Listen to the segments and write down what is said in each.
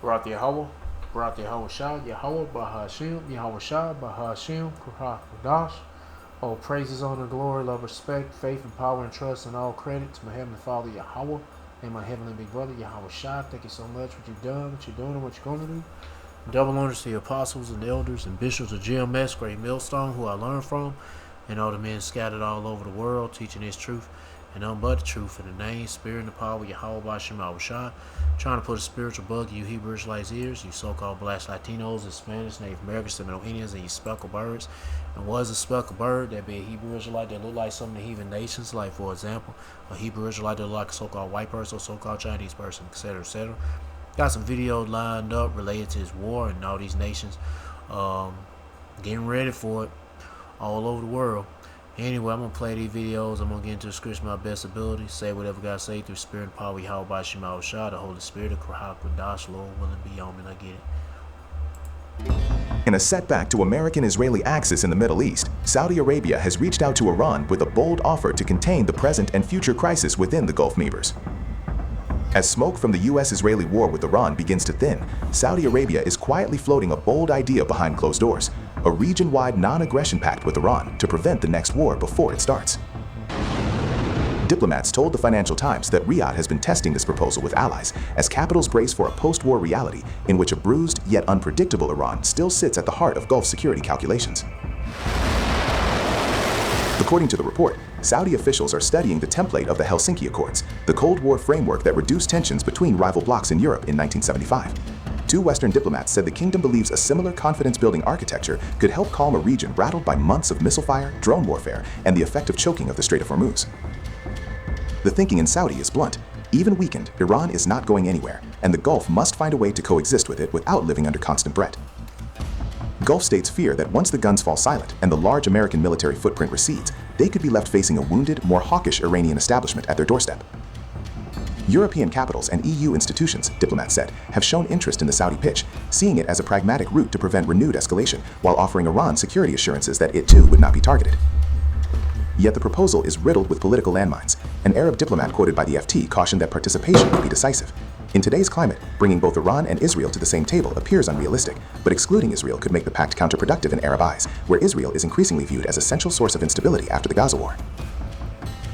Barak Yahweh, Barak Yahweh Shah, Yahweh Bahashim, Yahweh Shah, Bahashim, Kurhadash. All praises, honor, glory, love, respect, faith, and power, and trust, and all credit to my Heavenly Father Yahweh and my Heavenly Big Brother Yahweh Shah. Thank you so much for what you've done, what you're doing, and what you're going to do. Double honors to the apostles and elders and bishops of GMS, Great Millstone, who I learned from, and all the men scattered all over the world, teaching His truth and none but the truth in the name, spirit, and the power of Yahweh Bashim Awashai. Trying to put a spiritual bug in you Hebrew Israelites' ears, you so-called black Latinos, Hispanics, Native Americans, Seminole Indians, and you speckled birds. And what is a speckled bird? That be a Hebrew Israelite that look like some of the heathen nations, like, for example, a Hebrew Israelite that look like a so-called white person or so-called Chinese person, etc., etc. Got some videos lined up related to this war and all these nations getting ready for it all over the world. Anyway, I'm going to play these videos. I'm going to get into the scripture my best ability. Say whatever God say through spirit and power. Yahweh by Shema Shah, the Holy Spirit of Krahak Radash, Lord willing, be on me. I get it. In a setback to American-Israeli axis in the Middle East, Saudi Arabia has reached out to Iran with a bold offer to contain the present and future crisis within the Gulf Neighbors. As smoke from the U.S.-Israeli war with Iran begins to thin, Saudi Arabia is quietly floating a bold idea behind closed doors, a region-wide non-aggression pact with Iran to prevent the next war before it starts. Diplomats told the Financial Times that Riyadh has been testing this proposal with allies as capitals brace for a post-war reality in which a bruised yet unpredictable Iran still sits at the heart of Gulf security calculations. According to the report, Saudi officials are studying the template of the Helsinki Accords, the Cold War framework that reduced tensions between rival blocs in Europe in 1975. Two Western diplomats said the kingdom believes a similar confidence-building architecture could help calm a region rattled by months of missile fire, drone warfare, and the effective choking of the Strait of Hormuz. The thinking in Saudi is blunt. Even weakened, Iran is not going anywhere, and the Gulf must find a way to coexist with it without living under constant threat. Gulf states fear that once the guns fall silent and the large American military footprint recedes, they could be left facing a wounded, more hawkish Iranian establishment at their doorstep. European capitals and EU institutions, diplomats said, have shown interest in the Saudi pitch, seeing it as a pragmatic route to prevent renewed escalation, while offering Iran security assurances that it too would not be targeted. Yet the proposal is riddled with political landmines. An Arab diplomat quoted by the FT cautioned that participation would be decisive. In today's climate, bringing both Iran and Israel to the same table appears unrealistic, but excluding Israel could make the pact counterproductive in Arab eyes, where Israel is increasingly viewed as a central source of instability after the Gaza war.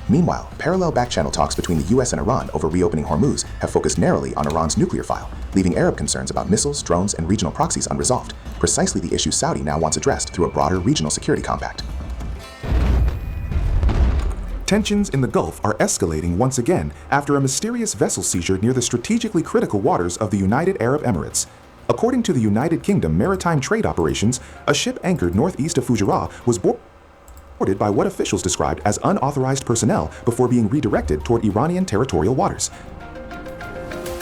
Meanwhile, parallel back-channel talks between the US and Iran over reopening Hormuz have focused narrowly on Iran's nuclear file, leaving Arab concerns about missiles, drones, and regional proxies unresolved, precisely the issue Saudi now wants addressed through a broader regional security compact. Tensions in the Gulf are escalating once again after a mysterious vessel seizure near the strategically critical waters of the United Arab Emirates. According to the United Kingdom Maritime Trade Operations, a ship anchored northeast of Fujairah was boarded by what officials described as unauthorized personnel before being redirected toward Iranian territorial waters.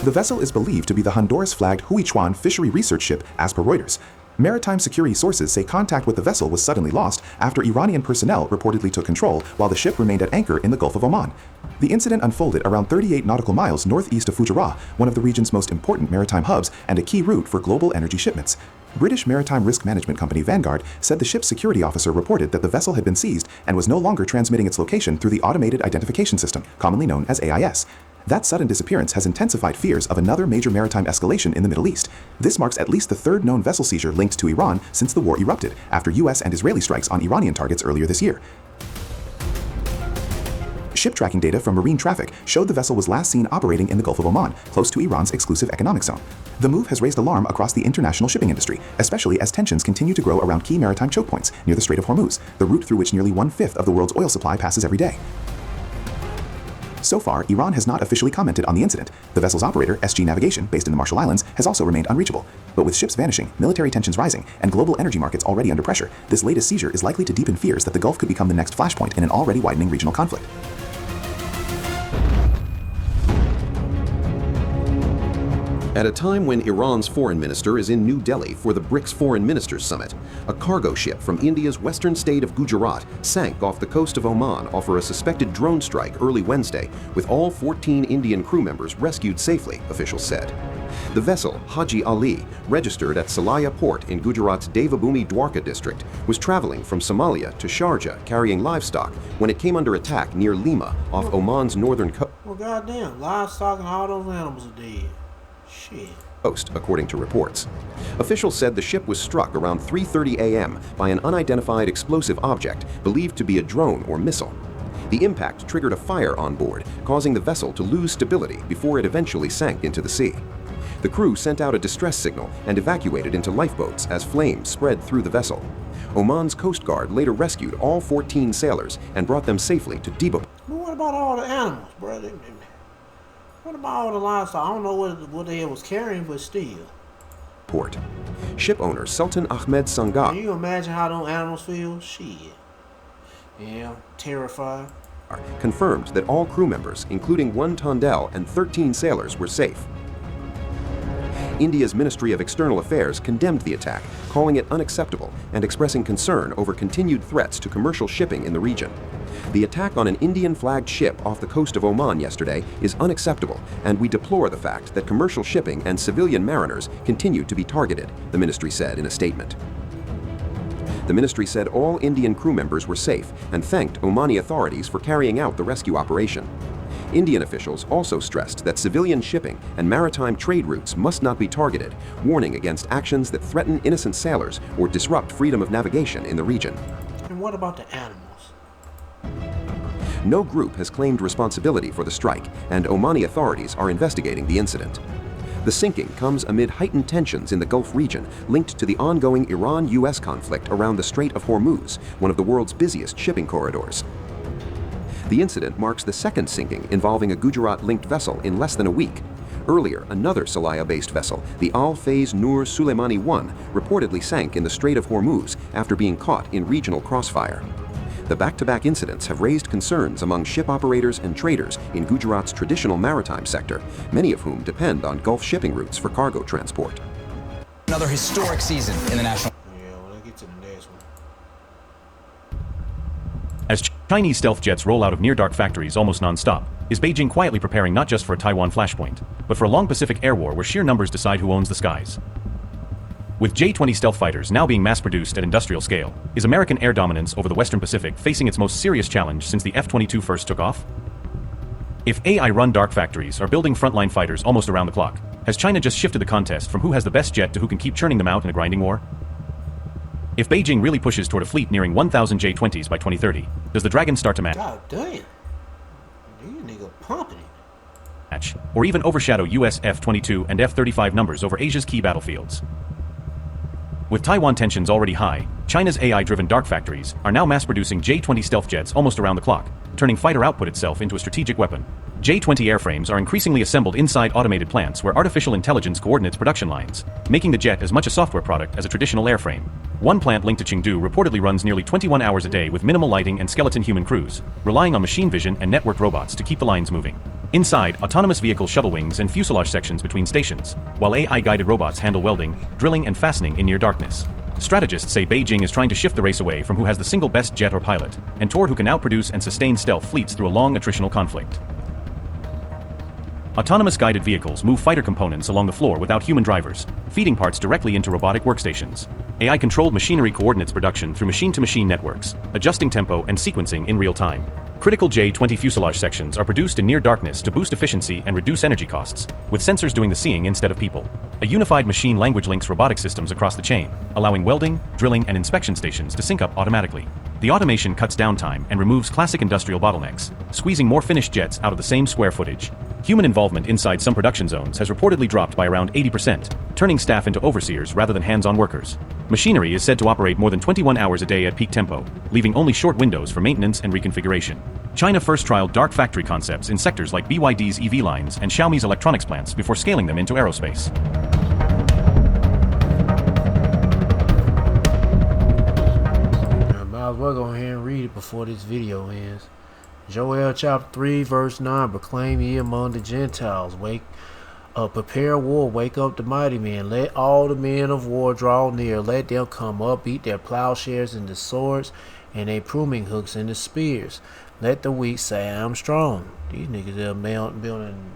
The vessel is believed to be the Honduras-flagged Huichuan fishery research ship, as per Reuters. Maritime security sources say contact with the vessel was suddenly lost after Iranian personnel reportedly took control while the ship remained at anchor in the Gulf of Oman. The incident unfolded around 38 nautical miles northeast of Fujairah, one of the region's most important maritime hubs and a key route for global energy shipments. British maritime risk management company Vanguard said the ship's security officer reported that the vessel had been seized and was no longer transmitting its location through the Automated Identification System, commonly known as AIS. That sudden disappearance has intensified fears of another major maritime escalation in the Middle East. This marks at least the third known vessel seizure linked to Iran since the war erupted, after US and Israeli strikes on Iranian targets earlier this year. Ship tracking data from marine traffic showed the vessel was last seen operating in the Gulf of Oman, close to Iran's exclusive economic zone. The move has raised alarm across the international shipping industry, especially as tensions continue to grow around key maritime choke points near the Strait of Hormuz, the route through which nearly 1/5 of the world's oil supply passes every day. So far, Iran has not officially commented on the incident. The vessel's operator, SG Navigation, based in the Marshall Islands, has also remained unreachable. But with ships vanishing, military tensions rising, and global energy markets already under pressure, this latest seizure is likely to deepen fears that the Gulf could become the next flashpoint in an already widening regional conflict. At a time when Iran's foreign minister is in New Delhi for the BRICS Foreign Ministers Summit, a cargo ship from India's western state of Gujarat sank off the coast of Oman after a suspected drone strike early Wednesday, with all 14 Indian crew members rescued safely, officials said. The vessel, Haji Ali, registered at Salaya Port in Gujarat's Devabhoomi Dwarka district, was traveling from Somalia to Sharjah carrying livestock when it came under attack near Lima off Oman's northern coast. Well, goddamn, livestock and all those animals are dead. Shit. Coast, according to reports. Officials said the ship was struck around 3:30 a.m. by an unidentified explosive object believed to be a drone or missile. The impact triggered a fire on board, causing the vessel to lose stability before it eventually sank into the sea. The crew sent out a distress signal and evacuated into lifeboats as flames spread through the vessel. Oman's Coast Guard later rescued all 14 sailors and brought them safely to Dibba. But what about all the animals, bro? What about all the livestock? I don't know what the hell was carrying, but still. Port. Ship owner Sultan Ahmed Sangha Can you imagine how those animals feel? Shit. Yeah, terrified. confirmed that all crew members, including one Tondel and 13 sailors, were safe. India's Ministry of External Affairs condemned the attack, calling it unacceptable and expressing concern over continued threats to commercial shipping in the region. The attack on an Indian-flagged ship off the coast of Oman yesterday is unacceptable, and we deplore the fact that commercial shipping and civilian mariners continue to be targeted, the ministry said in a statement. The ministry said all Indian crew members were safe and thanked Omani authorities for carrying out the rescue operation. Indian officials also stressed that civilian shipping and maritime trade routes must not be targeted, warning against actions that threaten innocent sailors or disrupt freedom of navigation in the region. And what about the animals? No group has claimed responsibility for the strike, and Omani authorities are investigating the incident. The sinking comes amid heightened tensions in the Gulf region linked to the ongoing Iran-US conflict around the Strait of Hormuz, one of the world's busiest shipping corridors. The incident marks the second sinking involving a Gujarat-linked vessel in less than a week. Earlier, another Salaya-based vessel, the Al-Faiz Nur Suleimani 1, reportedly sank in the Strait of Hormuz after being caught in regional crossfire. The back-to-back incidents have raised concerns among ship operators and traders in Gujarat's traditional maritime sector, many of whom depend on Gulf shipping routes for cargo transport. Another historic season in the national. Yeah, well, let's get to the next one. As Chinese stealth jets roll out of near-dark factories almost non-stop, is Beijing quietly preparing not just for a Taiwan flashpoint, but for a long Pacific air war where sheer numbers decide who owns the skies? With J-20 stealth fighters now being mass-produced at industrial scale, is American air dominance over the Western Pacific facing its most serious challenge since the F-22 first took off? If AI-run dark factories are building frontline fighters almost around the clock, has China just shifted the contest from who has the best jet to who can keep churning them out in a grinding war? If Beijing really pushes toward a fleet nearing 1,000 J-20s by 2030, does the Dragon start to God damn. These niggas pumping it. match, or even overshadow US F-22 and F-35 numbers over Asia's key battlefields? With Taiwan tensions already high, China's AI-driven dark factories are now mass-producing J-20 stealth jets almost around the clock, turning fighter output itself into a strategic weapon. J-20 airframes are increasingly assembled inside automated plants where artificial intelligence coordinates production lines, making the jet as much a software product as a traditional airframe. One plant linked to Chengdu reportedly runs nearly 21 hours a day with minimal lighting and skeleton human crews, relying on machine vision and networked robots to keep the lines moving. Inside, autonomous vehicle shuttle wings and fuselage sections between stations, while AI-guided robots handle welding, drilling, and fastening in near darkness. Strategists say Beijing is trying to shift the race away from who has the single best jet or pilot, and toward who can outproduce and sustain stealth fleets through a long attritional conflict. Autonomous guided vehicles move fighter components along the floor without human drivers, feeding parts directly into robotic workstations. AI-controlled machinery coordinates production through machine-to-machine networks, adjusting tempo and sequencing in real time. Critical J-20 fuselage sections are produced in near darkness to boost efficiency and reduce energy costs, with sensors doing the seeing instead of people. A unified machine language links robotic systems across the chain, allowing welding, drilling, and inspection stations to sync up automatically. The automation cuts downtime and removes classic industrial bottlenecks, squeezing more finished jets out of the same square footage. Human involvement inside some production zones has reportedly dropped by around 80%, turning staff into overseers rather than hands-on workers. Machinery is said to operate more than 21 hours a day at peak tempo, leaving only short windows for maintenance and reconfiguration. China first trialed dark factory concepts in sectors like BYD's EV lines and Xiaomi's electronics plants before scaling them into aerospace. I might as well go ahead and read it before this video ends. Joel chapter 3 verse 9, proclaim ye among the Gentiles, prepare war, wake up the mighty men, let all the men of war draw near, let them come up, beat their plowshares into swords, and their pruning hooks into spears. Let the weak say, I am strong. These niggas are building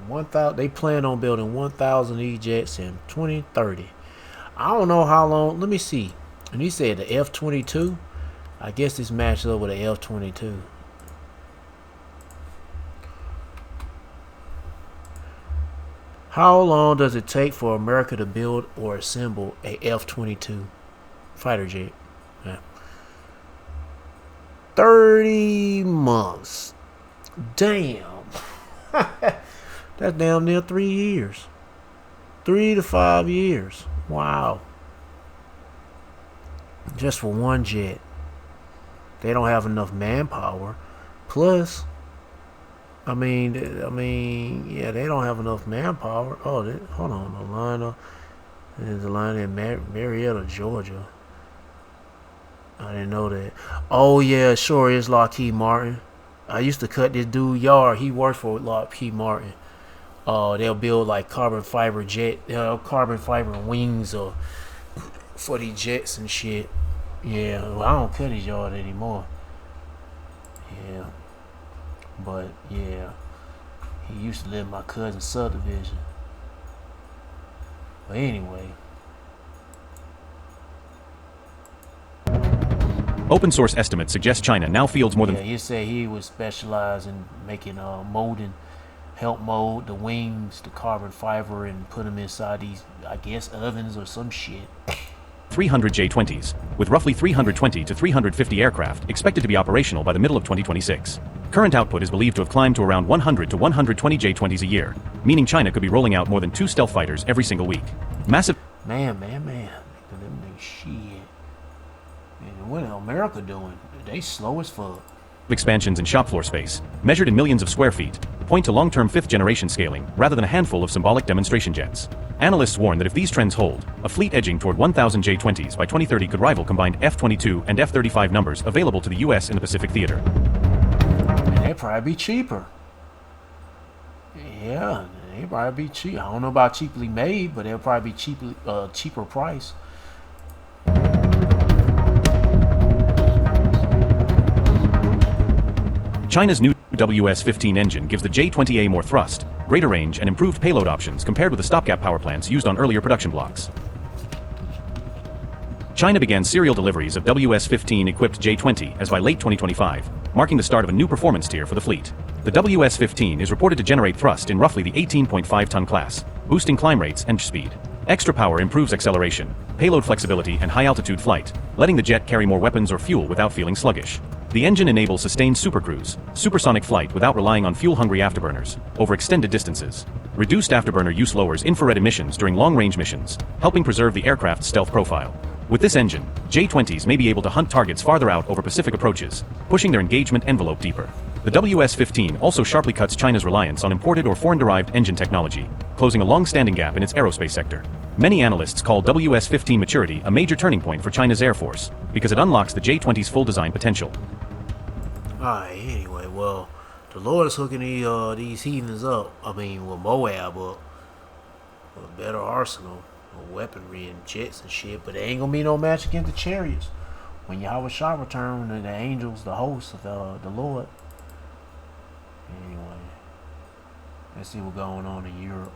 1,000, they plan on building 1,000 E-jets in 2030. I don't know how long, let me see. And he said the F-22, I guess this matches up with the F-22. How long does it take for America to build or assemble a F-22 fighter jet? Yeah. 30 months. Damn. That's damn near 3 years. 3 to 5 years. Wow. Just for one jet. They don't have enough manpower. Plus, yeah, they don't have enough manpower. Oh, hold on, the line. There's a line in Marietta, Georgia. I didn't know that. Oh yeah, sure is Lockheed Martin. I used to cut this dude yard. He worked for Lockheed Martin. They'll build like carbon fiber wings or for these jets and shit. Yeah, well, I don't cut his yard anymore. Yeah, but yeah, he used to live in my cousin's subdivision. But anyway. Open source estimates suggest China now fields more than... Yeah, he said he would specialize in making help mold the wings, the carbon fiber, and put them inside these, I guess, ovens or some shit. 300 J-20s, with roughly 320 to 350 aircraft expected to be operational by the middle of 2026. Current output is believed to have climbed to around 100 to 120 J-20s a year, meaning China could be rolling out more than 2 stealth fighters every single week. Massive... Man. Them shit. Man, what is America doing? They slow as fuck. Expansions in shop floor space, measured in millions of square feet, point to long-term 5th-generation scaling rather than a handful of symbolic demonstration jets. Analysts warn that if these trends hold, a fleet edging toward 1,000 J-20s by 2030 could rival combined F-22 and F-35 numbers available to the U.S. in the Pacific theater. And they'd probably be cheaper. Yeah, they'd probably be cheap. I don't know about cheaply made, but they'll probably be cheaper price. China's new WS-15 engine gives the J-20A more thrust, greater range, and improved payload options compared with the stopgap power plants used on earlier production blocks. China began serial deliveries of WS-15 equipped J-20 as by late 2025, marking the start of a new performance tier for the fleet. The WS-15 is reported to generate thrust in roughly the 18.5-ton class, boosting climb rates and speed. Extra power improves acceleration, payload flexibility, and high-altitude flight, letting the jet carry more weapons or fuel without feeling sluggish. The engine enables sustained supercruise, supersonic flight without relying on fuel-hungry afterburners over extended distances. Reduced afterburner use lowers infrared emissions during long-range missions, helping preserve the aircraft's stealth profile. With this engine, J-20s may be able to hunt targets farther out over Pacific approaches, pushing their engagement envelope deeper. The WS-15 also sharply cuts China's reliance on imported or foreign-derived engine technology, closing a long-standing gap in its aerospace sector. Many analysts call WS-15 maturity a major turning point for China's Air Force, because it unlocks the J-20's full design potential. Alright, anyway, well, the Lord is hooking these heathens up. With Moab up. With a better arsenal of weaponry and jets and shit, but there ain't gonna be no match against the chariots. When Yahweh Shah return, the angels, the hosts of the Lord. Anyway, let's see what's going on in Europe.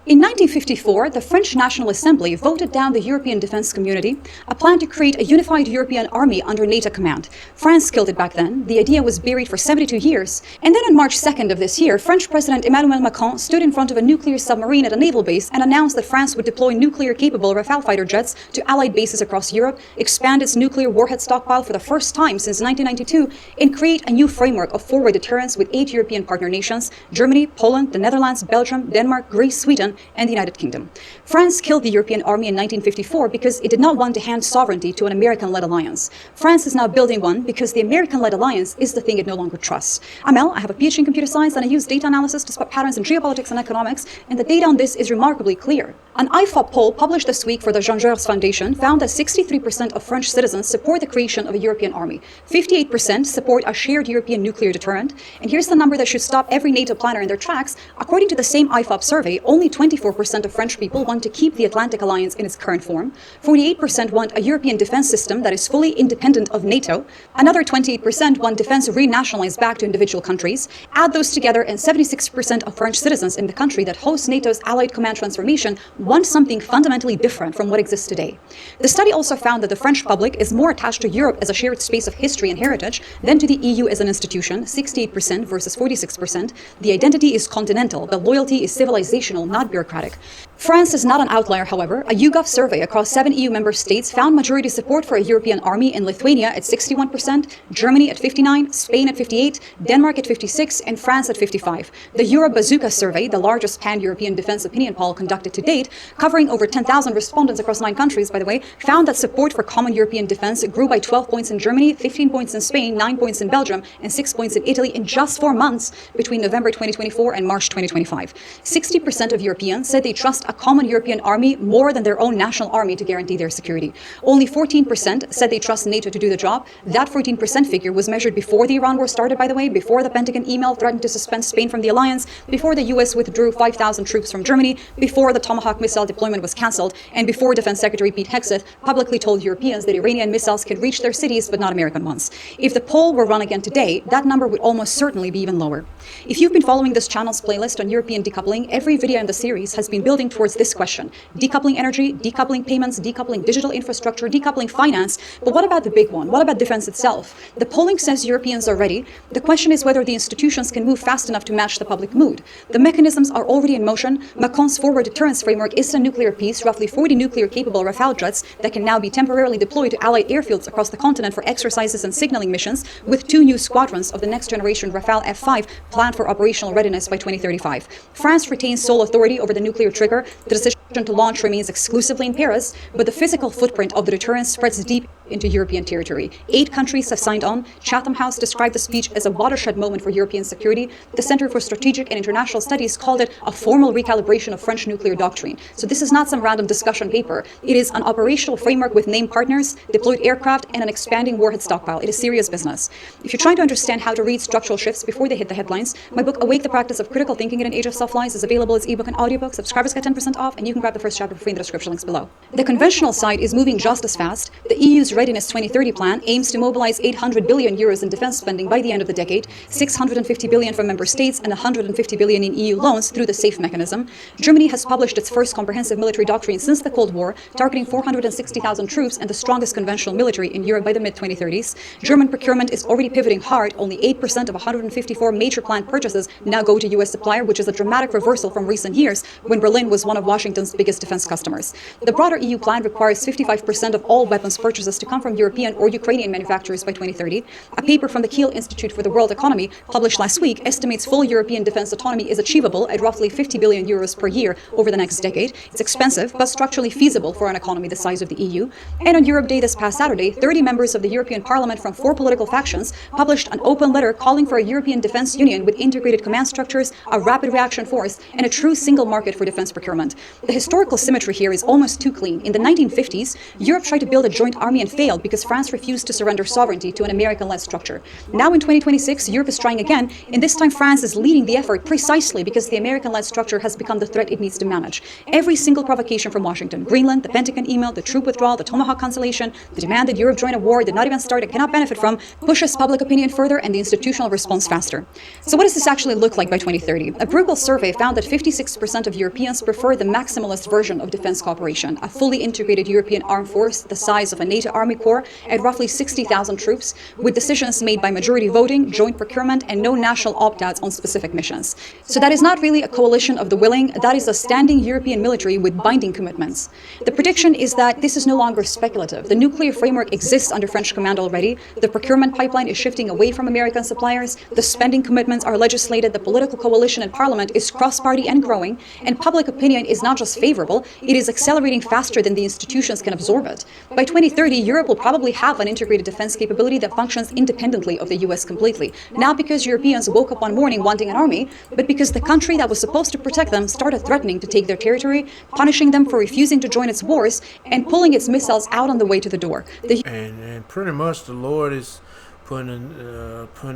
In 1954, the French National Assembly voted down the European Defense Community, a plan to create a unified European army under NATO command. France killed it back then. The idea was buried for 72 years. And then on March 2nd of this year, French President Emmanuel Macron stood in front of a nuclear submarine at a naval base and announced that France would deploy nuclear-capable Rafale fighter jets to Allied bases across Europe, expand its nuclear warhead stockpile for the first time since 1992, and create a new framework of forward deterrence with 8 European partner nations: Germany, Poland, the Netherlands, Belgium, Denmark, Greece, Sweden, and the United Kingdom. France killed the European army in 1954 because it did not want to hand sovereignty to an American-led alliance. France is now building one because the American-led alliance is the thing it no longer trusts. I'm El, I have a PhD in computer science, and I use data analysis to spot patterns in geopolitics and economics, and the data on this is remarkably clear. An IFOP poll published this week for the Jean Jaurès Foundation found that 63% of French citizens support the creation of a European army. 58% support a shared European nuclear deterrent. And here's the number that should stop every NATO planner in their tracks. According to the same IFOP survey, only 24% of French people want to keep the Atlantic Alliance in its current form. 48% want a European defense system that is fully independent of NATO. Another 28% want defense renationalized back to individual countries. Add those together, and 76% of French citizens in the country that hosts NATO's Allied Command transformation want something fundamentally different from what exists today. The study also found that the French public is more attached to Europe as a shared space of history and heritage than to the EU as an institution, 68% versus 46%. The identity is continental, but loyalty is civilizational, not bureaucratic. France is not an outlier, however. A YouGov survey across 7 EU member states found majority support for a European army in Lithuania at 61%, Germany at 59%, Spain at 58%, Denmark at 56%, and France at 55%. The Euro Bazooka survey, the largest pan-European defense opinion poll conducted to date, covering over 10,000 respondents across 9 countries, by the way, found that support for common European defense grew by 12 points in Germany, 15 points in Spain, 9 points in Belgium, and 6 points in Italy in just 4 months between November 2024 and March 2025. 60% of Europeans said they trust a common European army more than their own national army to guarantee their security. Only 14% said they trust NATO to do the job. That 14% figure was measured before the Iran war started, by the way, before the Pentagon email threatened to suspend Spain from the alliance, before the US withdrew 5,000 troops from Germany, before the Tomahawk missile deployment was cancelled, and before Defense Secretary Pete Hegseth publicly told Europeans that Iranian missiles could reach their cities but not American ones. If the poll were run again today, that number would almost certainly be even lower. If you've been following this channel's playlist on European decoupling, every video in the series has been building towards this question: decoupling energy, decoupling payments, decoupling digital infrastructure, decoupling finance. But what about the big one? What about defense itself? The polling says Europeans are ready. The question is whether the institutions can move fast enough to match the public mood. The mechanisms are already in motion. Macron's forward deterrence framework is a nuclear piece, roughly 40 nuclear-capable Rafale jets that can now be temporarily deployed to Allied airfields across the continent for exercises and signaling missions, with 2 new squadrons of the next-generation Rafale F-5 planned for operational readiness by 2035. France retains sole authority over the nuclear trigger. The decision to launch remains exclusively in Paris, but the physical footprint of the deterrence spreads deep into European territory. 8 countries have signed on. Chatham House described the speech as a watershed moment for European security. The Center for Strategic and International Studies called it a formal recalibration of French nuclear doctrine. So this is not some random discussion paper. It is an operational framework with named partners, deployed aircraft, and an expanding warhead stockpile. It is serious business. If you're trying to understand how to read structural shifts before they hit the headlines, my book, Awake the Practice of Critical Thinking in an Age of Self-Lies, is available as ebook and audiobook. Subscribers get 10% off, and you can grab the first chapter for free in the description links below. The conventional side is moving just as fast. The EU's Readiness 2030 plan aims to mobilize 800 billion euros in defense spending by the end of the decade, 650 billion from member states and 150 billion in EU loans through the SAFE mechanism. Germany has published its first comprehensive military doctrine since the Cold War, targeting 460,000 troops and the strongest conventional military in Europe by the mid-2030s. German procurement is already pivoting hard. Only 8% of 154 major planned purchases now go to US supplier, which is a dramatic reversal from recent years when Berlin was one of Washington's biggest defense customers. The broader EU plan requires 55% of all weapons purchases to come from European or Ukrainian manufacturers by 2030. A paper from the Kiel Institute for the World Economy, published last week, estimates full European defense autonomy is achievable at roughly 50 billion euros per year over the next decade. It's expensive, but structurally feasible for an economy the size of the EU. And on Europe Day this past Saturday, 30 members of the European Parliament from 4 political factions published an open letter calling for a European defense union with integrated command structures, a rapid reaction force, and a true single market for defense procurement. The historical symmetry here is almost too clean. In the 1950s, Europe tried to build a joint army and failed because France refused to surrender sovereignty to an American-led structure. Now in 2026, Europe is trying again, and this time France is leading the effort precisely because the American-led structure has become the threat it needs to manage. Every single provocation from Washington, Greenland, the Pentagon email, the troop withdrawal, the Tomahawk cancellation, the demand that Europe join a war did not even start and cannot benefit from, pushes public opinion further and the institutional response faster. So what does this actually look like by 2030? A Bruegel survey found that 56% of Europeans prefer the maximalist version of defense cooperation, a fully integrated European armed force the size of a NATO Army Corps at roughly 60,000 troops, with decisions made by majority voting, joint procurement, and no national opt-outs on specific missions. So that is not really a coalition of the willing, that is a standing European military with binding commitments. The prediction is that this is no longer speculative. The nuclear framework exists under French command already. The procurement pipeline is shifting away from American suppliers. The spending commitments are legislated. The political coalition in parliament is cross-party and growing. And public opinion is not just favorable, it is accelerating faster than the institutions can absorb it. By 2030, Europe will probably have an integrated defense capability that functions independently of the US completely. Not because Europeans woke up one morning wanting an army, but because the country that was supposed to protect them started threatening to take their territory, punishing them for refusing to join its wars, and pulling its missiles out on the way to the door. And pretty much the Lord is putting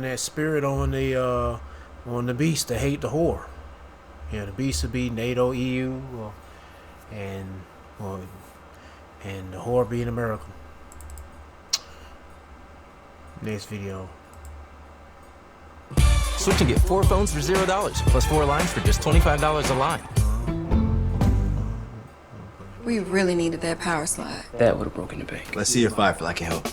that spirit on the beast to hate the whore. the beast would be NATO, EU, and the whore being America. Next video. Switch and get 4 phones for $0, plus 4 lines for just $25 a line. We really needed that power slide. That would have broken the bank. Let's see your Firefly. I can help.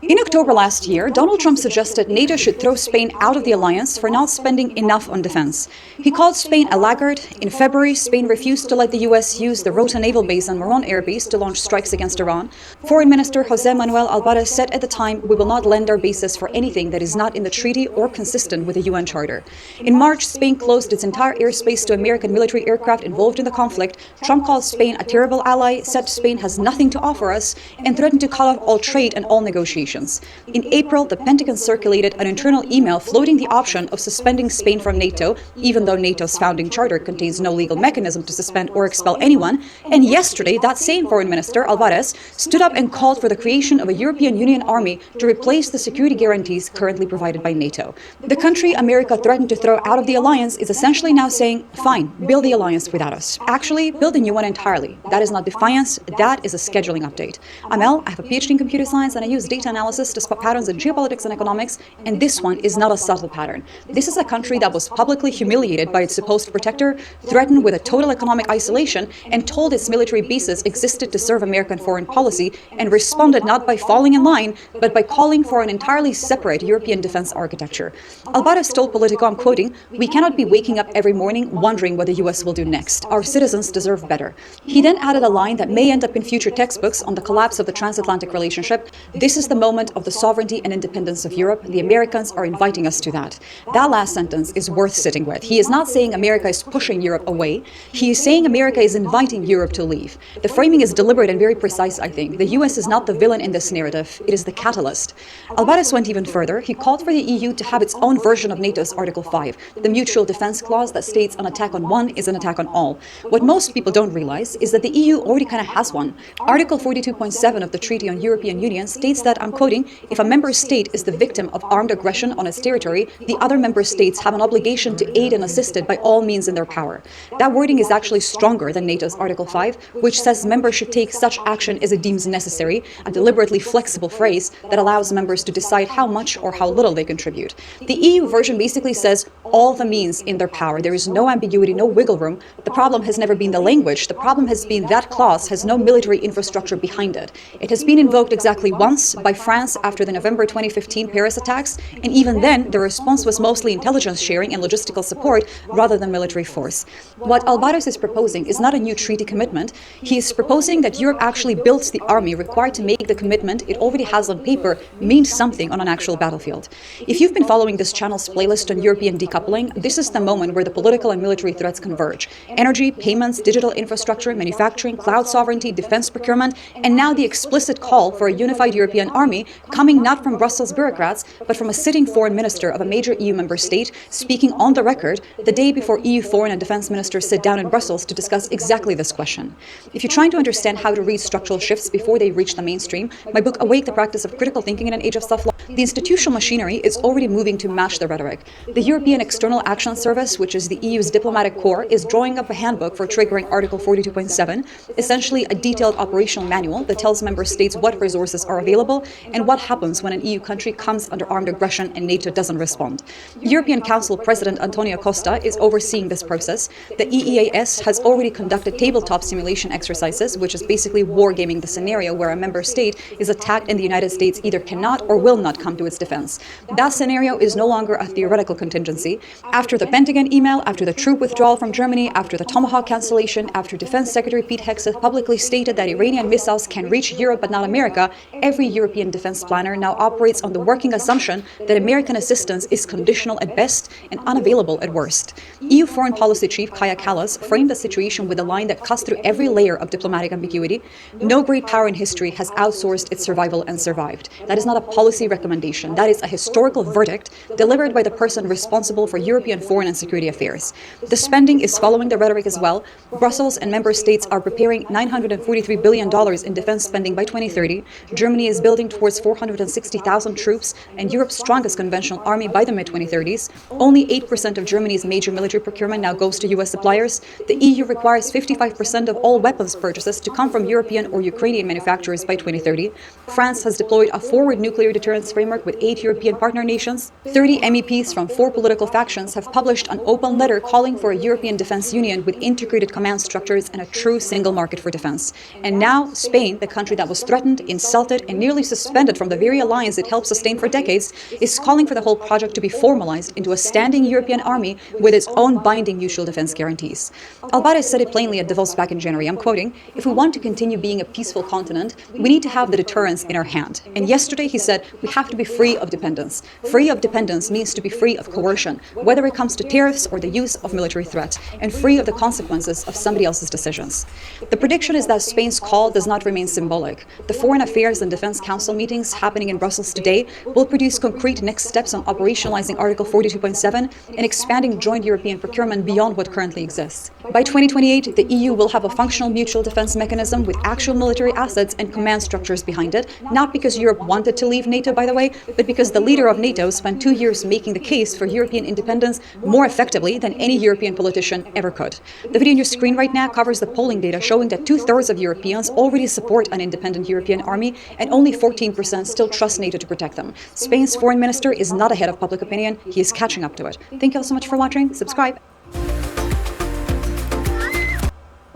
In October last year, Donald Trump suggested NATO should throw Spain out of the alliance for not spending enough on defense. He called Spain a laggard. In February, Spain refused to let the US use the Rota naval base and Moron air base to launch strikes against Iran. Foreign Minister José Manuel Álvarez said at the time, "We will not lend our bases for anything that is not in the treaty or consistent with the UN Charter." In March, Spain closed its entire airspace to American military aircraft involved in the conflict. Trump called Spain a terrible ally, said Spain has nothing to offer us, and threatened to cut off all trade and all negotiations. In April, the Pentagon circulated an internal email floating the option of suspending Spain from NATO, even though NATO's founding charter contains no legal mechanism to suspend or expel anyone. And yesterday, that same foreign minister, Álvarez, stood up and called for the creation of a European Union army to replace the security guarantees currently provided by NATO. The country America threatened to throw out of the alliance is essentially now saying, fine, build the alliance without us. Actually, build a new one entirely. That is not defiance, that is a scheduling update. I'm Elle, I have a PhD in computer science, and I use data analysis to spot patterns in geopolitics and economics, and this one is not a subtle pattern. This is a country that was publicly humiliated by its supposed protector, threatened with a total economic isolation, and told its military bases existed to serve American foreign policy, and responded not by falling in line, but by calling for an entirely separate European defense architecture. Álvarez told Politico, I'm quoting, "We cannot be waking up every morning wondering what the US will do next. Our citizens deserve better." He then added a line that may end up in future textbooks on the collapse of the transatlantic relationship. "This is the moment of the sovereignty and independence of Europe. The Americans are inviting us to that." That last sentence is worth sitting with. He is not saying America is pushing Europe away. He is saying America is inviting Europe to leave. The framing is deliberate and very precise, I think. The US is not the villain in this narrative. It is the catalyst. Álvarez went even further. He called for the EU to have its own version of NATO's Article 5, the mutual defense clause that states an attack on one is an attack on all. What most people don't realize is that the EU already kind of has one. Article 42.7 of the Treaty on European Union states that, I'm quoting, "If a member state is the victim of armed aggression on its territory, the other member states have an obligation to aid and assist it by all means in their power." That wording is actually stronger than NATO's Article 5, which says members should take such action as it deems necessary, a deliberately flexible phrase that allows members to decide how much or how little they contribute. The EU version basically says all the means in their power. There is no ambiguity, no wiggle room. The problem has never been the language. The problem has been that clause has no military infrastructure behind it. It has been invoked exactly once by France after the November 2015 Paris attacks, and even then, the response was mostly intelligence sharing and logistical support rather than military force. What Álvarez is proposing is not a new treaty commitment. He is proposing that Europe actually builds the army required to make the commitment it already has on paper mean something on an actual battlefield. If you've been following this channel's playlist on European decoupling, this is the moment where the political and military threats converge. Energy, payments, digital infrastructure, manufacturing, cloud sovereignty, defense procurement, and now the explicit call for a unified European army coming not from Brussels bureaucrats, but from a sitting foreign minister of a major EU member state, speaking on the record the day before EU foreign and defense ministers sit down in Brussels to discuss exactly this question. If you're trying to understand how to read structural shifts before they reach the mainstream, my book Awake, the Practice of Critical Thinking in an Age of Self-Law, the institutional machinery is already moving to match the rhetoric. The European External Action Service, which is the EU's diplomatic corps, is drawing up a handbook for triggering Article 42.7, essentially a detailed operational manual that tells member states what resources are available and what happens when an EU country comes under armed aggression and NATO doesn't respond. European Council President Antonio Costa is overseeing this process. The EEAS has already conducted tabletop simulation exercises, which is basically wargaming the scenario where a member state is attacked and the United States either cannot or will not come to its defense. That scenario is no longer a theoretical contingency. After the Pentagon email, after the troop withdrawal from Germany, after the Tomahawk cancellation, after Defense Secretary Pete Hegseth publicly stated that Iranian missiles can reach Europe but not America, every European defense planner now operates on the working assumption that American assistance is conditional at best and unavailable at worst. EU Foreign Policy Chief Kaja Kallas framed the situation with a line that cuts through every layer of diplomatic ambiguity. No great power in history has outsourced its survival and survived. That is not a policy recommendation. That is a historical verdict delivered by the person responsible for European foreign and security affairs. The spending is following the rhetoric as well. Brussels and member states are preparing $943 billion in defense spending by 2030. Germany is building towards 460,000 troops and Europe's strongest conventional army by the mid-2030s, only 8% of Germany's major military procurement now goes to US suppliers, the EU requires 55% of all weapons purchases to come from European or Ukrainian manufacturers by 2030, France has deployed a forward nuclear deterrence framework with 8 European partner nations, 30 MEPs from 4 political factions have published an open letter calling for a European defense union with integrated command structures and a true single market for defense. And now, Spain, the country that was threatened, insulted, and nearly suspended from the very alliance it helped sustain for decades, is calling for the whole project to be formalized into a standing European army with its own binding mutual defense guarantees. Alvarez said it plainly at Davos back in January, I'm quoting, "If we want to continue being a peaceful continent, we need to have the deterrence in our hand." And yesterday he said, we have to be free of dependence. Free of dependence means to be free of coercion, whether it comes to tariffs or the use of military threat, and free of the consequences of somebody else's decisions. The prediction is that Spain's call does not remain symbolic. The Foreign Affairs and Defense Council meetings happening in Brussels today will produce concrete next steps on operationalizing Article 42.7 and expanding joint European procurement beyond what currently exists. By 2028, the EU will have a functional mutual defense mechanism with actual military assets and command structures behind it, not because Europe wanted to leave NATO, by the way, but because the leader of NATO spent 2 years making the case for European independence more effectively than any European politician ever could. The video on your screen right now covers the polling data showing that 2/3 of Europeans already support an independent European army and only 14% still trust NATO to protect them. Spain's foreign minister is not ahead of public opinion, he is catching up to it. Thank you all so much for watching, subscribe.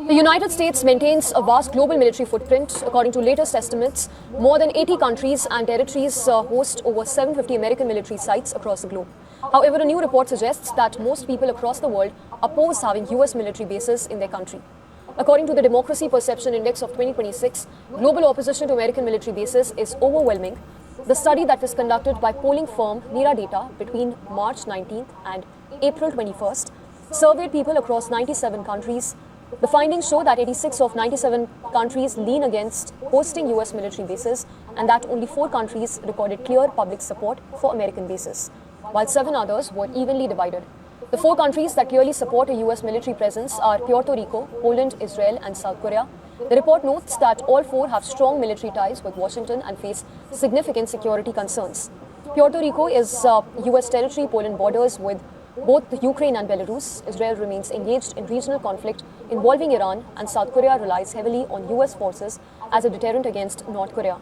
The United States maintains a vast global military footprint. According to latest estimates, more than 80 countries and territories host over 750 American military sites across the globe. However, a new report suggests that most people across the world oppose having US military bases in their country. According to the Democracy Perception Index of 2026, global opposition to American military bases is overwhelming. The study that was conducted by polling firm Data between March 19th and April 21st surveyed people across 97 countries. The findings show that 86 of 97 countries lean against hosting US military bases and that only 4 countries recorded clear public support for American bases, while 7 others were evenly divided. The 4 countries that clearly support a US military presence are Puerto Rico, Poland, Israel, and South Korea. The report notes that all 4 have strong military ties with Washington and face significant security concerns. Puerto Rico is US territory. Poland borders with both Ukraine and Belarus. Israel remains engaged in regional conflict involving Iran, and South Korea relies heavily on US forces as a deterrent against North Korea.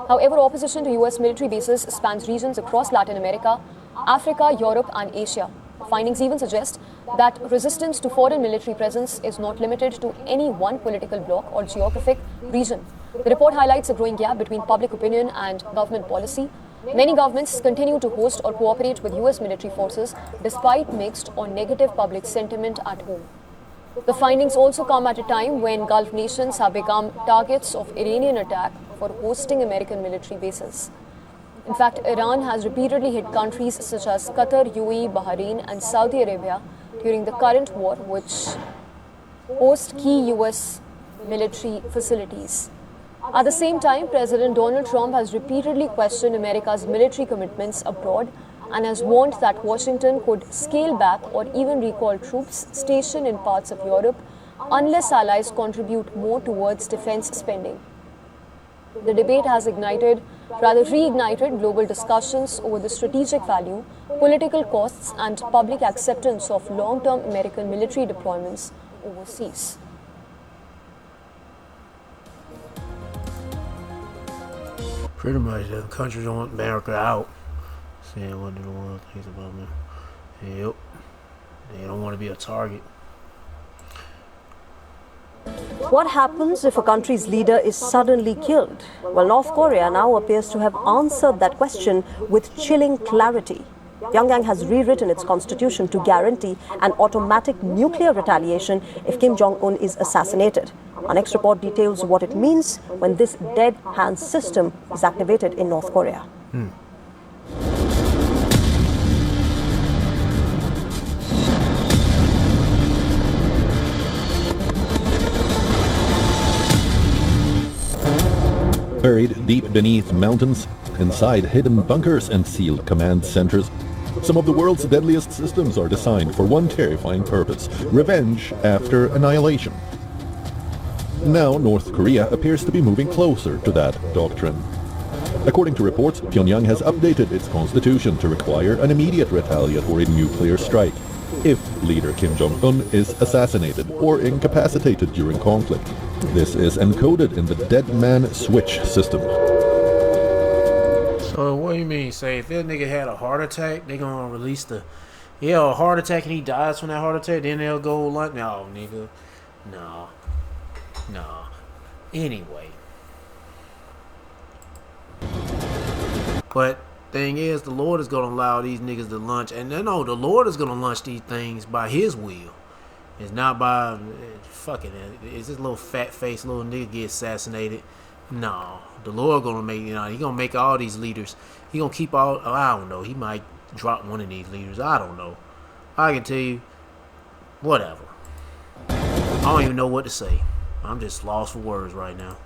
However, opposition to US military bases spans regions across Latin America, Africa, Europe, and Asia. Findings even suggest that resistance to foreign military presence is not limited to any one political bloc or geographic region. The report highlights a growing gap between public opinion and government policy. Many governments continue to host or cooperate with US military forces despite mixed or negative public sentiment at home. The findings also come at a time when Gulf nations have become targets of Iranian attack for hosting American military bases. In fact, Iran has repeatedly hit countries such as Qatar, UAE, Bahrain, and Saudi Arabia during the current war, which host key US military facilities. At the same time, President Donald Trump has repeatedly questioned America's military commitments abroad and has warned that Washington could scale back or even recall troops stationed in parts of Europe unless allies contribute more towards defense spending. The debate has reignited global discussions over the strategic value, political costs, and public acceptance of long-term American military deployments overseas. Pretty much, the countries want America out. Saying one of the one things about me. Yep. They don't want to be a target. What happens if a country's leader is suddenly killed? Well, North Korea now appears to have answered that question with chilling clarity. Pyongyang has rewritten its constitution to guarantee an automatic nuclear retaliation if Kim Jong-un is assassinated. Our next report details what it means when this dead hand system is activated in North Korea. Buried deep beneath mountains, inside hidden bunkers and sealed command centers, some of the world's deadliest systems are designed for one terrifying purpose: revenge after annihilation. Now North Korea appears to be moving closer to that doctrine. According to reports, Pyongyang has updated its constitution to require an immediate retaliatory nuclear strike if leader Kim Jong-un is assassinated or incapacitated during conflict. This is encoded in the dead man switch system. So what do you mean? Say if that nigga had a heart attack, they gonna release the a heart attack and he dies from that heart attack, then they'll go like, no, nigga, no. Anyway, but thing is, the Lord is gonna allow these niggas to launch, and no, the Lord is gonna launch these things by His will. It's not by fucking. Is this little fat face little nigga get assassinated? No, the Lord gonna make, He gonna make all these leaders. He gonna keep all. I don't know. He might drop one of these leaders. I don't know. I can tell you, whatever. I don't even know what to say. I'm just lost for words right now.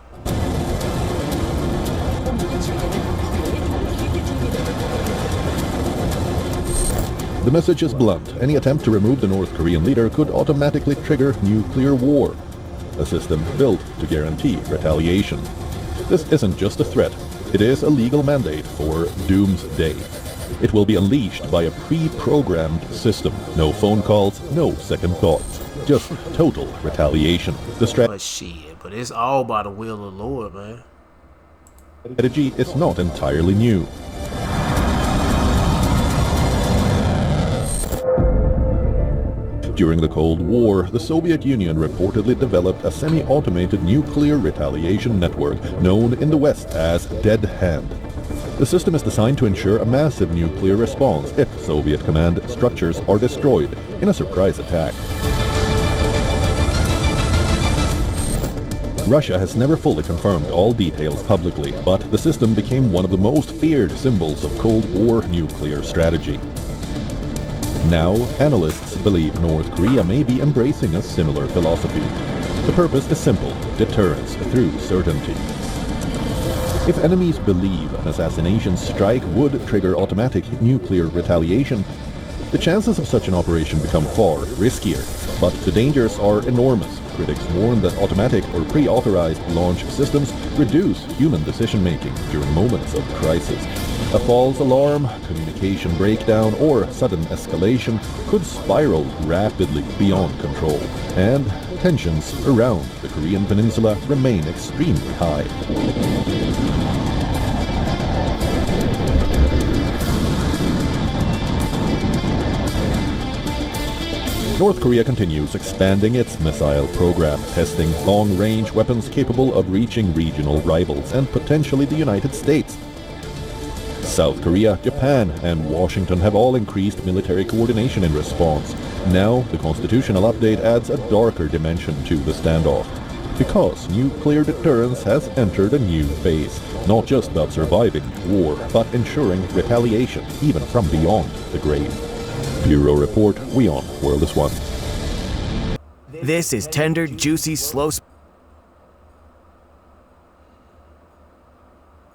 The message is blunt. Any attempt to remove the North Korean leader could automatically trigger nuclear war, a system built to guarantee retaliation. This isn't just a threat, it is a legal mandate for doomsday. It will be unleashed by a pre-programmed system. No phone calls, no second thoughts. Just total retaliation. But it's all by the will of the Lord, man. Strategy is not entirely new. During the Cold War, the Soviet Union reportedly developed a semi-automated nuclear retaliation network known in the West as Dead Hand. The system is designed to ensure a massive nuclear response if Soviet command structures are destroyed in a surprise attack. Russia has never fully confirmed all details publicly, but the system became one of the most feared symbols of Cold War nuclear strategy. Now, analysts believe North Korea may be embracing a similar philosophy. The purpose is simple: deterrence through certainty. If enemies believe an assassination strike would trigger automatic nuclear retaliation, the chances of such an operation become far riskier, but the dangers are enormous. Critics warn that automatic or pre-authorized launch systems reduce human decision-making during moments of crisis. A false alarm, communication breakdown, or sudden escalation could spiral rapidly beyond control, and tensions around the Korean peninsula remain extremely high. North Korea continues expanding its missile program, testing long-range weapons capable of reaching regional rivals and potentially the United States. South Korea, Japan, and Washington have all increased military coordination in response. Now, the constitutional update adds a darker dimension to the standoff, because nuclear deterrence has entered a new phase, not just about surviving war, but ensuring retaliation, even from beyond the grave. Bureau Report, WION, World is One. This is tender, juicy, slow.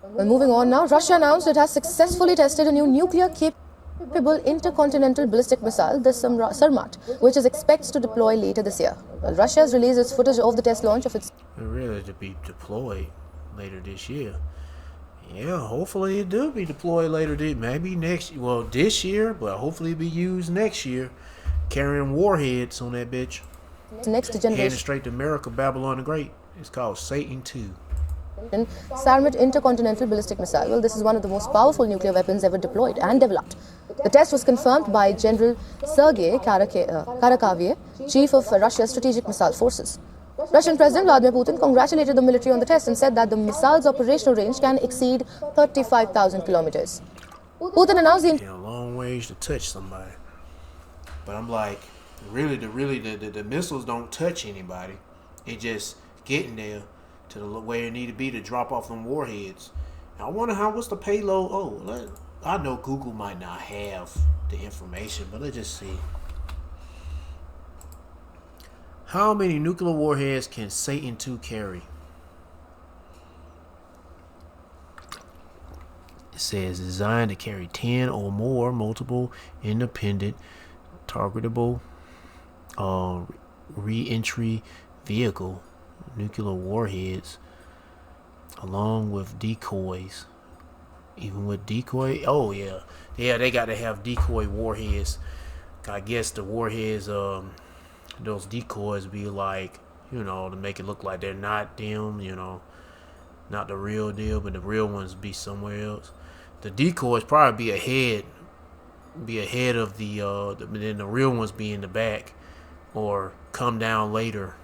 Well, moving on now, Russia announced it has successfully tested a new nuclear-capable intercontinental ballistic missile, the Sarmat, which it expects to deploy later this year. Well, Russia has released its footage of the test launch of its... Really, to be deployed later this year. Yeah, hopefully it do be deployed later, maybe next, well, this year, but hopefully it be used next year, carrying warheads on that bitch. Next generation. Heading straight to America, Babylon the Great. It's called Satan 2. Sarmat intercontinental ballistic missile. Well, this is one of the most powerful nuclear weapons ever deployed and developed. The test was confirmed by General Sergei Karakaviev, chief of Russia's strategic missile forces. Russian President Vladimir Putin congratulated the military on the test and said that the missile's operational range can exceed 35,000 kilometers. Putin announced the... A long ways to touch somebody. But I'm like, really, the missiles don't touch anybody. It just getting there to the where it need to be to drop off them warheads. Now, I wonder what's the payload? Oh, I know Google might not have the information, but let's just see. How many nuclear warheads can Satan 2 carry? It says designed to carry 10 or more multiple independent targetable re-entry vehicle nuclear warheads along with decoys Even with decoy, oh yeah, they got to have decoy warheads. I guess the warheads, those decoys be like, to make it look like they're not them, not the real deal, but the real ones be somewhere else. The decoys probably be ahead of then the real ones be in the back, or come down later.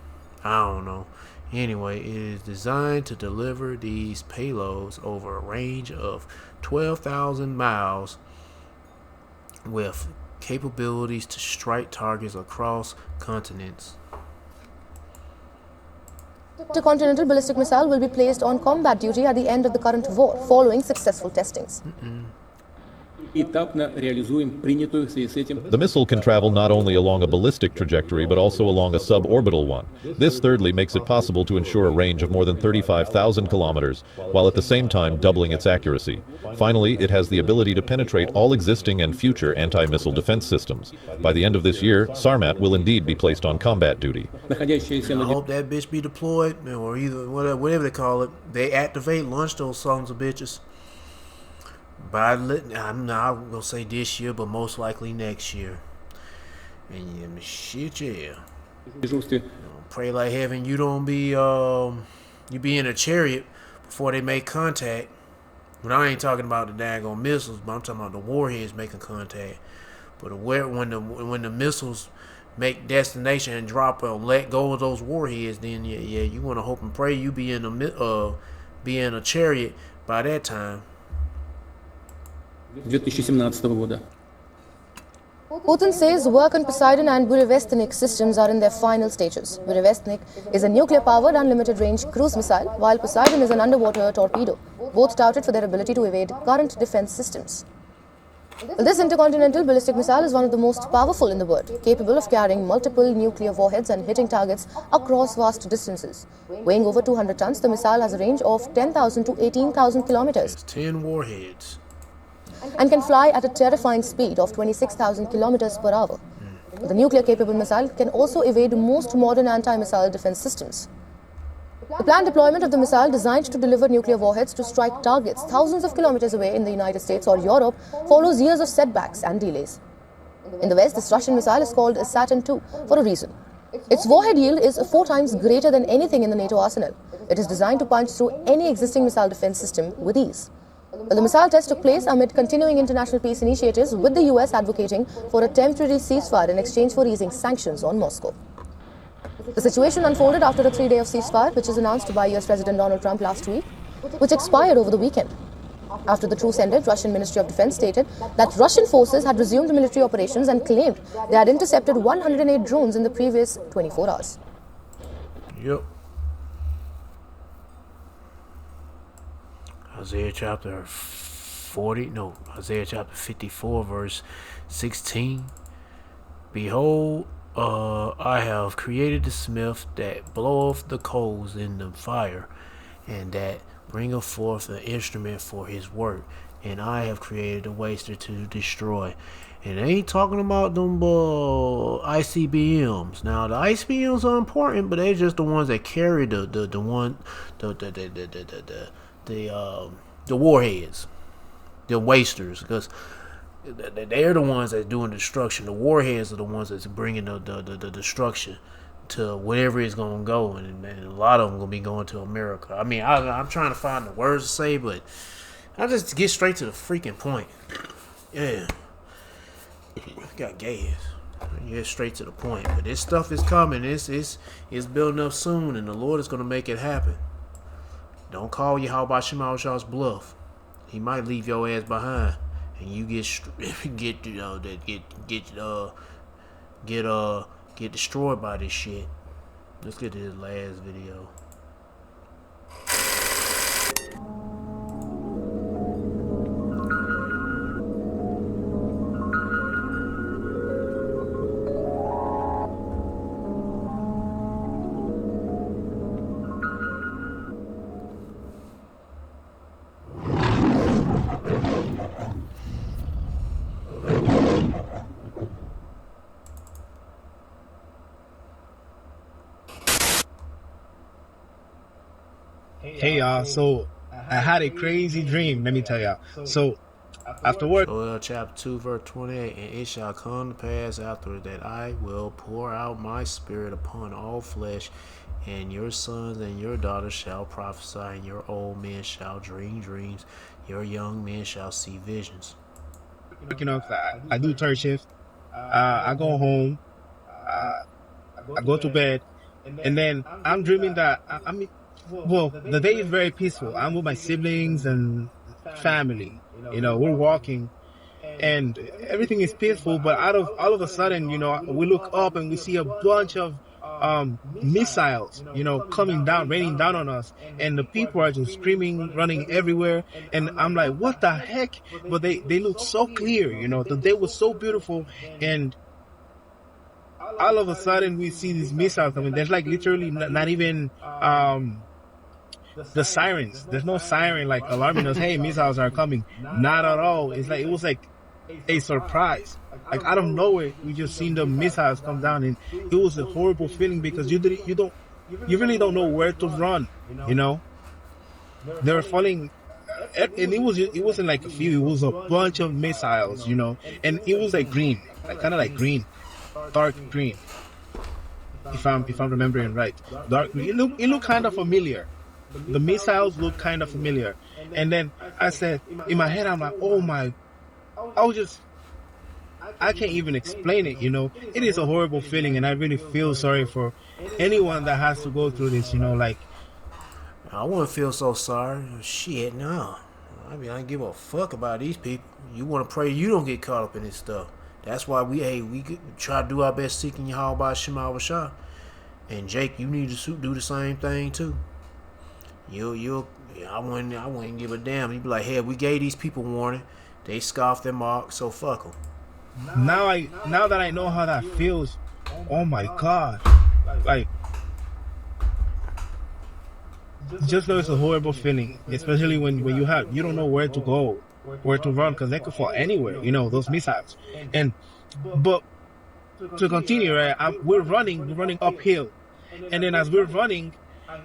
I don't know. Anyway, it is designed to deliver these payloads over a range of 12,000 miles with capabilities to strike targets across continents. The intercontinental ballistic missile will be placed on combat duty at the end of the current war, following successful testings. The missile can travel not only along a ballistic trajectory but also along a suborbital one. This thirdly makes it possible to ensure a range of more than 35,000 kilometers, while at the same time doubling its accuracy. Finally, it has the ability to penetrate all existing and future anti-missile defense systems. By the end of this year, Sarmat will indeed be placed on combat duty. I hope that bitch be deployed, or either whatever they call it. They activate, launch those sons of bitches. But I'm not gonna say this year, but most likely next year. And shit, yeah. Pray like heaven you don't be you be in a chariot before they make contact. But I ain't talking about the daggone missiles, but I'm talking about the warheads making contact. But when the missiles make destination and drop or let go of those warheads, then yeah, you want to hope and pray you be in a chariot by that time. 2017 года. Putin says work on Poseidon and Burevestnik systems are in their final stages. Burevestnik is a nuclear-powered unlimited-range cruise missile, while Poseidon is an underwater torpedo, both touted for their ability to evade current defense systems. This intercontinental ballistic missile is one of the most powerful in the world, capable of carrying multiple nuclear warheads and hitting targets across vast distances. Weighing over 200 tons, the missile has a range of 10,000 to 18,000 kilometers. 10 warheads. And can fly at a terrifying speed of 26,000 kilometers per hour. The nuclear-capable missile can also evade most modern anti-missile defense systems. The planned deployment of the missile, designed to deliver nuclear warheads to strike targets thousands of kilometers away in the United States or Europe, follows years of setbacks and delays. In the West, this Russian missile is called Saturn II for a reason. Its warhead yield is 4 times greater than anything in the NATO arsenal. It is designed to punch through any existing missile defense system with ease. The missile test took place amid continuing international peace initiatives, with the US advocating for a temporary ceasefire in exchange for easing sanctions on Moscow. The situation unfolded after a 3-day ceasefire, which was announced by US President Donald Trump last week, which expired over the weekend. After the truce ended, Russian Ministry of Defense stated that Russian forces had resumed military operations and claimed they had intercepted 108 drones in the previous 24 hours. Yep. Isaiah chapter 54, verse 16. Behold, I have created the smith that bloweth the coals in the fire, and that bringeth forth the instrument for his work. And I have created the waster to destroy. And they ain't talking about them ICBMs. Now the ICBMs are important, but they're just the ones that carry the warheads, the wasters, because they're the ones that's doing destruction. The warheads are the ones that's bringing the destruction to wherever it's gonna go, and a lot of them gonna be going to America. I mean, I'm trying to find the words to say, but I just get straight to the freaking point. Yeah, got gas. Get straight to the point. But this stuff is coming. It's building up soon, and the Lord is gonna make it happen. Don't call Yahweh Shemashah's bluff. He might leave your ass behind, and you get destroyed by this shit. Let's get to this last video. Hey y'all, so I had a crazy dream, let me tell y'all. So after work, Joel chapter 2 verse 28, and it shall come to pass after that I will pour out my spirit upon all flesh, and your sons and your daughters shall prophesy, and your old men shall dream dreams, your young men shall see visions. I do third shift. I go home. I go to bed, and then I'm dreaming that the day is very peaceful. I'm with my siblings and family. We're walking, and everything is peaceful. But all of a sudden, we look up and we see a bunch of missiles, coming down, raining down on us, and the people are just screaming, running everywhere. And I'm like, what the heck? But they look so clear. The day was so beautiful, and all of a sudden we see these missiles coming. There's like literally not even the sirens. There's no siren like alarming us, hey, missiles are coming. Not at all. It was like a surprise. Like out of nowhere, we just seen the missiles come down, and it was a horrible feeling because you really don't know where to run. They were falling, and it wasn't like a few. It was a bunch of missiles, and it was like green, kind of like green, dark green. If I'm remembering right, dark green. It looked kind of familiar. The missiles look kind of familiar. And then I said, in my head, I'm like, oh my, I can't even explain it, It is a horrible feeling, and I really feel sorry for anyone that has to go through this, I wouldn't feel so sorry. Shit, no. I don't give a fuck about these people. You want to pray you don't get caught up in this stuff. That's why we try to do our best seeking Yahweh by Shema Shah. And Jake, you need to do the same thing too. I wouldn't give a damn. You'd be like, hey, we gave these people warning. They scoffed and mocked, so fuck them. Now that I know how that feels, oh my God, like, just know it's a horrible feeling, especially when you don't know where to go, where to run, because they could fall anywhere, those missiles. But to continue, right, we're running uphill, and then as we're running,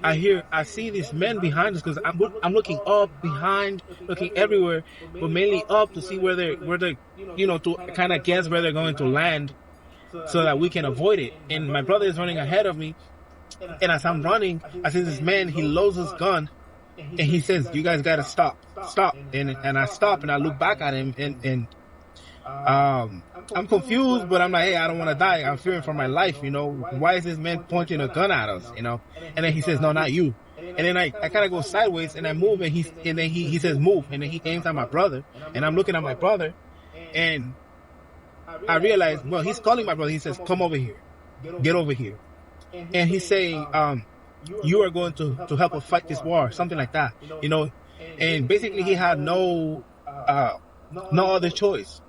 I see these men behind us, because I'm looking up, behind, looking everywhere, but mainly up to see where they're to kind of guess where they're going to land, so that we can avoid it. And my brother is running ahead of me, and as I'm running, I see this man. He loads his gun, and he says, "You guys gotta stop." And I stop, and I look back at him, and I'm confused, but I'm like, hey, I don't want to die. I'm fearing for my life, Why is this man pointing a gun at us, And then he says, no, not you. And then I kind of go sideways, and I move, and he says, move. And then he aims at my brother, and I'm looking at my brother, and I realize, well, he's calling my brother. He says, come over here. Get over here. And he's saying, you are going to help us fight this war, something like that, And basically he had no other choice.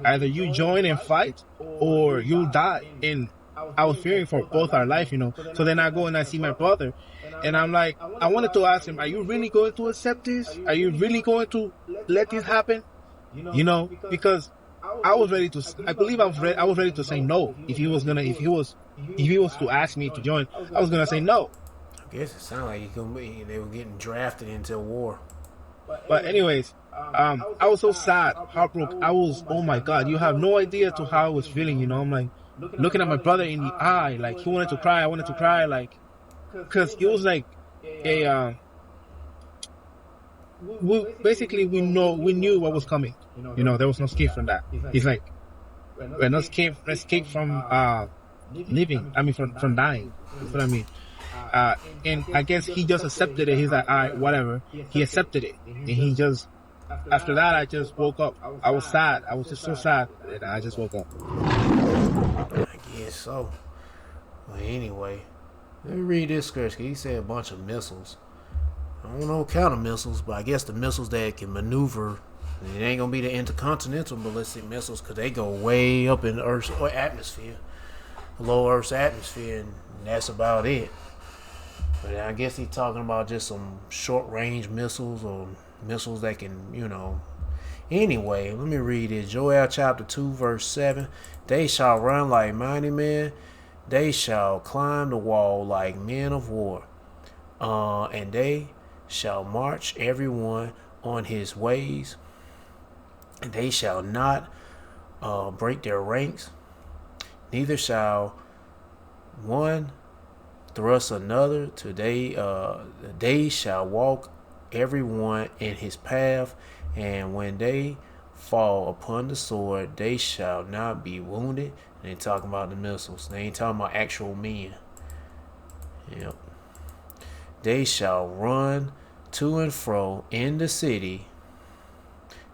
Either you join and fight, or you'll die. And I was fearing for both our life, So then I go and I see my brother, and I'm like, I wanted to ask him, are you really going to accept this? Are you really going to let this happen? Because I was ready to. I believe I was ready to say no. If he was to ask me to join, I was gonna say no. I guess it sounded like they were getting drafted into a war. But anyways, I was so sad, heartbroken. Oh my God, you have no idea to how I was feeling, I'm like, looking at my brother in the eye, like he wanted to cry, I wanted to cry, like, because it was like we knew what was coming, there was no escape from that. He's like, we're not escape from from dying. That's what I mean. And I guess he just accepted it. He's like, all right, whatever. He accepted it, and he just. After that, I just woke up. I was sad. I was just so sad, and I just woke up. I guess so. Well, anyway, let me read this scripture. He said a bunch of missiles. I don't know counter missiles, but I guess the missiles that can maneuver. It ain't gonna be the intercontinental ballistic missiles, because they go way up in Earth's atmosphere, below Earth's atmosphere, and that's about it. But I guess he's talking about just some short-range missiles, or missiles that can, Anyway, let me read it. Joel chapter 2, verse 7. They shall run like mighty men. They shall climb the wall like men of war. And they shall march everyone on his ways, and they shall not break their ranks, neither shall one thrust another. They shall walk everyone in his path, and when they fall upon the sword, they shall not be wounded. And they talking about the missiles. They ain't talking about actual men. Yep. They shall run to and fro in the city.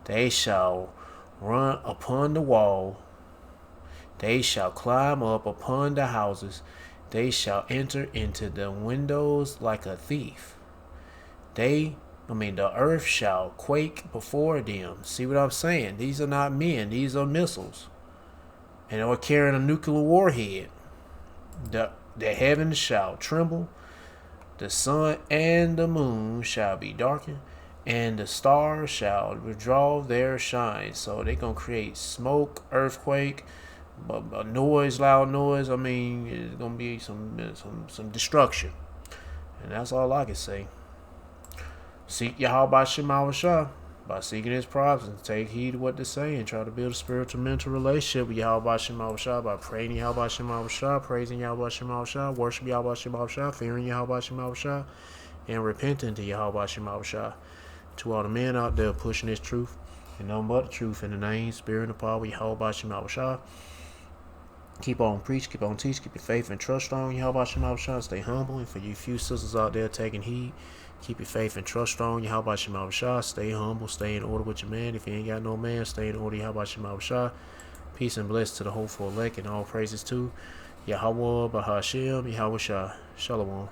They shall run upon the wall. They shall climb up upon the houses. They shall enter into the windows like a thief. The earth shall quake before them. See what I'm saying? These are not men. These are missiles. And they're carrying a nuclear warhead. The heavens shall tremble. The sun and the moon shall be darkened, and the stars shall withdraw their shine. So they're going to create smoke, earthquake, a noise, loud noise. I mean, it's going to be some destruction. And that's all I can say. Seek Yahweh Shema Shah by seeking his prophets, take heed to what they say, and try to build a spiritual mental relationship with Yahweh Shema Shah by praying Yahweh Shema Shah, praising Yahweh Shema Shah, worship Yahweh Shema Shah, fearing Yahweh Shema Shah, and repenting to Yahweh Shema Shah. To all the men out there pushing this truth and nothing but the truth in the name, spirit, and power of Yahweh Shema Shah. Keep on preach, keep on teach, keep your faith and trust strong, Yahweh Shema Shah. Stay humble, and for you few sisters out there taking heed, keep your faith and trust strong, Yahweh Shema Shah. Stay humble, stay in order with your man. If you ain't got no man, stay in order, Yahweh Shema Shah. Peace and bless to the hopeful elect, and all praises to Yahweh Bahashem, Yahweh Shah. Shalom.